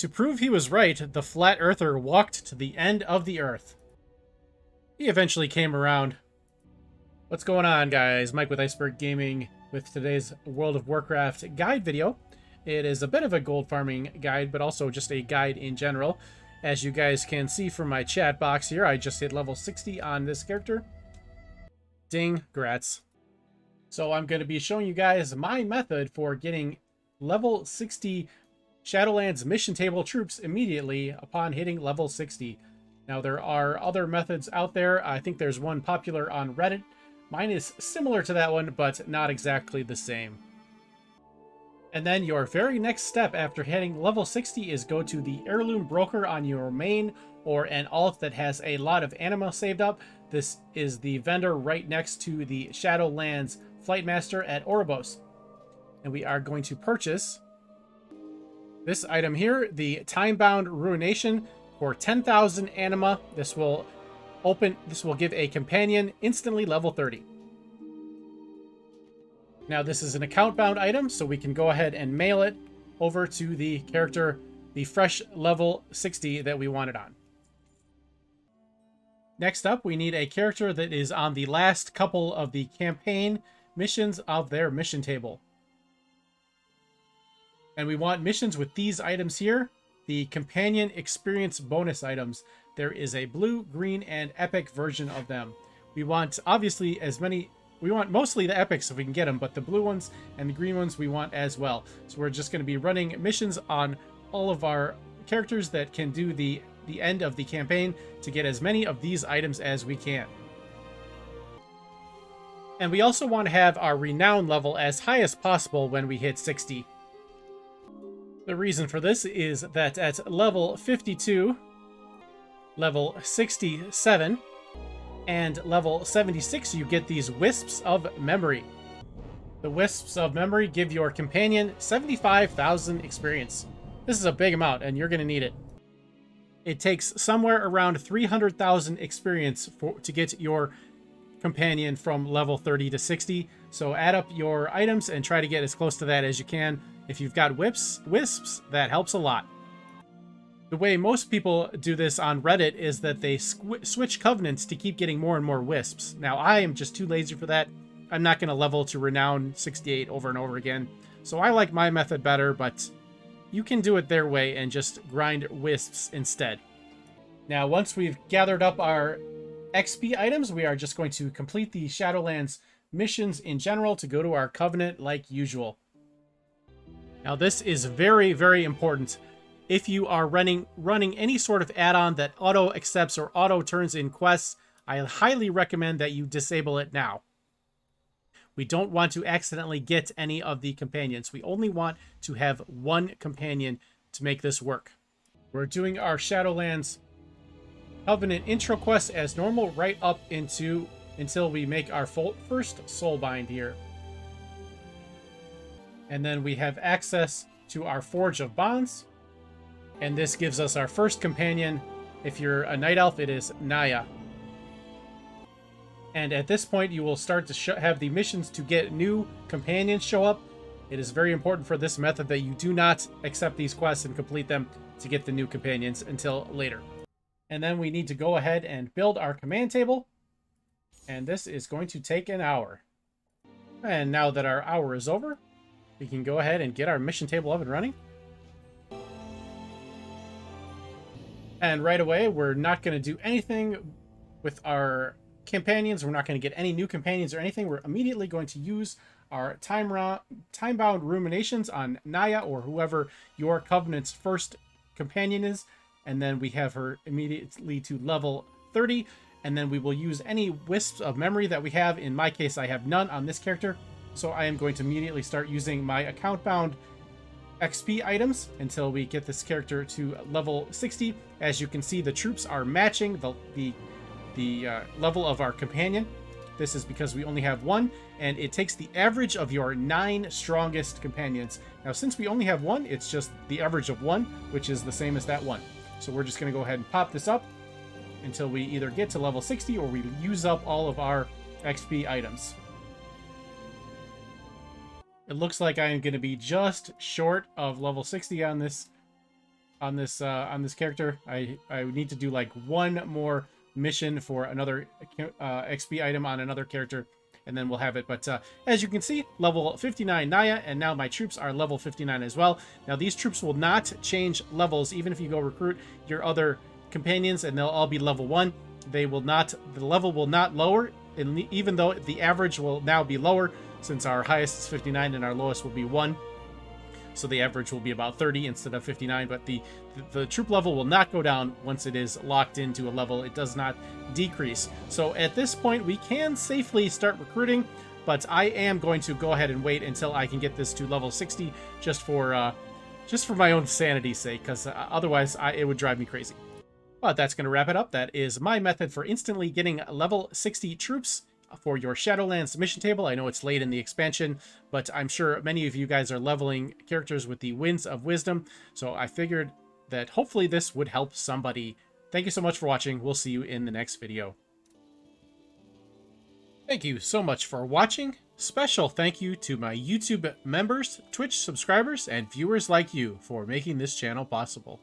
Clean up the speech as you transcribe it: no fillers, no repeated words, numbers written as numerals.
To prove he was right, the flat earther walked to the end of the earth. He eventually came around. What's going on, guys? Mike with Iceberg Gaming with today's World of Warcraft guide video. It is a bit of a gold farming guide, but also just a guide in general. As you guys can see from my chat box here, I just hit level 60 on this character. Ding, grats. So I'm going to be showing you guys my method for getting level 60 Shadowlands mission table troops immediately upon hitting level 60. Now, there are other methods out there. I think there's one popular on Reddit. Mine is similar to that one, but not exactly the same. And then your very next step after hitting level 60 is go to the heirloom broker on your main or an alt that has a lot of anima saved up. This is the vendor right next to the Shadowlands Flightmaster at Oribos. And we are going to purchase this item here, the Time-Bound Ruination, for 10,000 anima. This will give a companion instantly level 30. Now, this is an account-bound item, so we can go ahead and mail it over to the character, the fresh level 60 that we wanted on. Next up, we need a character that is on the last couple of the campaign missions of their mission table. And we want missions with these items here, the companion experience bonus items. There is a blue, green, and epic version of them. We want, obviously, we want mostly the epics if we can get them, but the blue ones and the green ones we want as well. So we're just going to be running missions on all of our characters that can do the end of the campaign to get as many of these items as we can. And we also want to have our renown level as high as possible when we hit 60. The reason for this is that at level 52, level 67, and level 76, you get these Wisps of Memory. The Wisps of Memory give your companion 75,000 experience. This is a big amount, and you're going to need it. It takes somewhere around 300,000 experience to get your companion from level 30 to 60. So add up your items and try to get as close to that as you can. If you've got wisps, that helps a lot. The way most people do this on Reddit is that they switch covenants to keep getting more and more wisps. Now, I am just too lazy for that. I'm not going to level to renown 68 over and over again. So I like my method better, but you can do it their way and just grind wisps instead. Now, once we've gathered up our XP items, we are just going to complete the Shadowlands missions in general to go to our covenant like usual. Now, this is very, very important. If you are running any sort of add-on that auto accepts or auto turns in quests, I highly recommend that you disable it now. We don't want to accidentally get any of the companions. We only want to have one companion to make this work. We're doing our Shadowlands Covenant intro quest as normal right up until we make our first soulbind here. And then we have access to our Forge of Bonds. And this gives us our first companion. If you're a Night Elf, it is Naya. And at this point, you will start to have the missions to get new companions show up. It is very important for this method that you do not accept these quests and complete them to get the new companions until later. And then we need to go ahead and build our command table. And this is going to take an hour. And now that our hour is over, we can go ahead and get our mission table up and running. And right away, we're not going to do anything with our companions. We're not going to get any new companions or anything. We're immediately going to use our time-bound ruminations on Naya or whoever your Covenant's first companion is. And then we have her immediately to level 30. And then we will use any wisps of memory that we have. In my case, I have none on this character. So I am going to immediately start using my account-bound XP items until we get this character to level 60. As you can see, the troops are matching the level of our companion. This is because we only have one, and it takes the average of your 9 strongest companions. Now, since we only have one, it's just the average of 1, which is the same as that one. So we're just going to go ahead and pop this up until we either get to level 60 or we use up all of our XP items. It looks like I am going to be just short of level 60 on this on this character. I need to do like one more mission for another XP item on another character, and then we'll have it. But as you can see, level 59 Naya, and now my troops are level 59 as well. Now these troops will not change levels even if you go recruit your other companions, and they'll all be level 1. They will not, the level will not lower, even though the average will now be lower, since our highest is 59 and our lowest will be 1. So the average will be about 30 instead of 59, but the troop level will not go down once it is locked into a level. It does not decrease. So at this point, we can safely start recruiting, but I am going to go ahead and wait until I can get this to level 60 just for my own sanity's sake, because otherwise it would drive me crazy. But that's going to wrap it up. That is my method for instantly getting level 60 troops for your Shadowlands mission table. I know it's late in the expansion, but I'm sure many of you guys are leveling characters with the Winds of Wisdom, so I figured that hopefully this would help somebody. Thank you so much for watching. We'll see you in the next video. Thank you so much for watching. Special thank you to my YouTube members, Twitch subscribers, and viewers like you for making this channel possible.